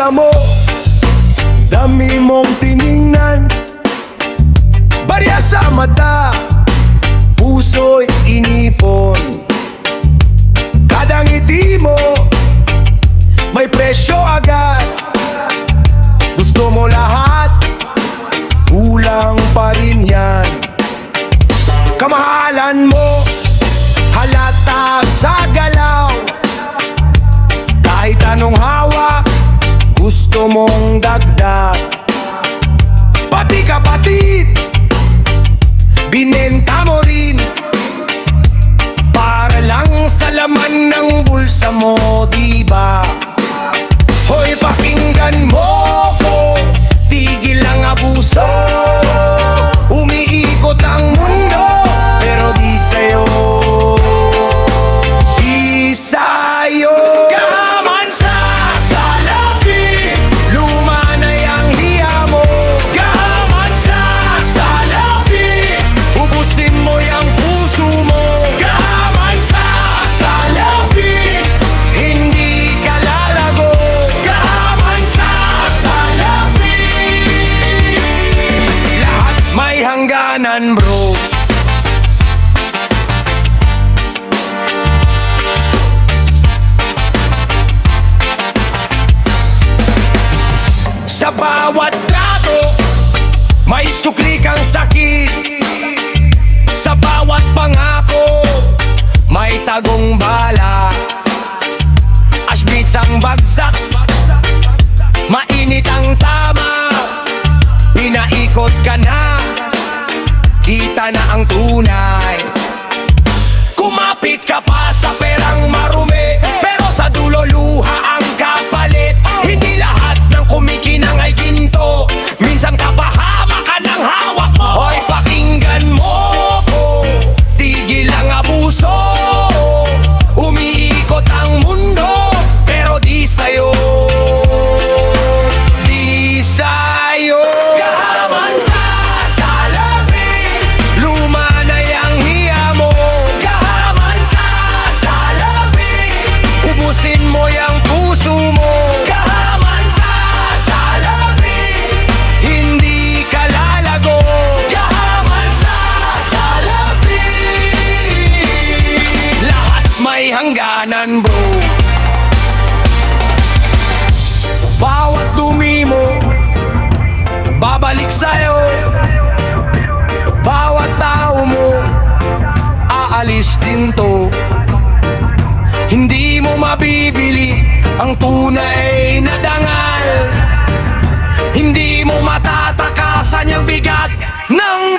bulsa mo, dami mong tiningnan. Barya sa mata, puso'y inipon. Kada ngiti mo, may presyo agad. Gusto mo lahat, kulang pa rin yan. Kamahalan mo, halata sa galaw. Kahit anong hawak, gusto mong dagdag. Pati kapatid, binenta mo rin para lang sa laman ng bulsa mo, diba? Hoy, pakinggan mo ko, tigil ang abuso. Umiikot ang mundo, pero di sa'yo. Di sa'yo. Kaman sa salapi, lumanay ang hiya mo. Kaman sa salapi, ubusin mo yung puso mo. Kaman sa salapi, hindi ka lalago. Kaman sa salapi, lahat may hangganan, bro. Sa bawat trato, may sukli kang sakit. Sa bawat pangako, may tagong bala. Ashbits ang bagsak, mainit ang tama. Pinaikot ka na, kita na ang tunay. Kumapit ka pa sa perang marumi, pero sa dulo luha ang kapalit. Hindi lahat ng kumikinang ay ginto, minsan kapahama ka ng hawak mo. Hoy, pakinggan mo ko, tigil ang abuso. Umiikot ang mundo, pero di sa'yo. Di sa'yo. Kaman sa salapi, lumanay ang hiya mo. Kaman sa salapi, ubusin mo yung puso mo. Kaman sa salapi, hindi ka lalago. Kaman sa salapi, lahat may hangganan, bro. Bawat dumi mo, babalik sa'yo. Bawat tao mo, aalis din to. Hindi mo mabibili ang tunay na dangal. Hindi mo matatakasan yung bigat ng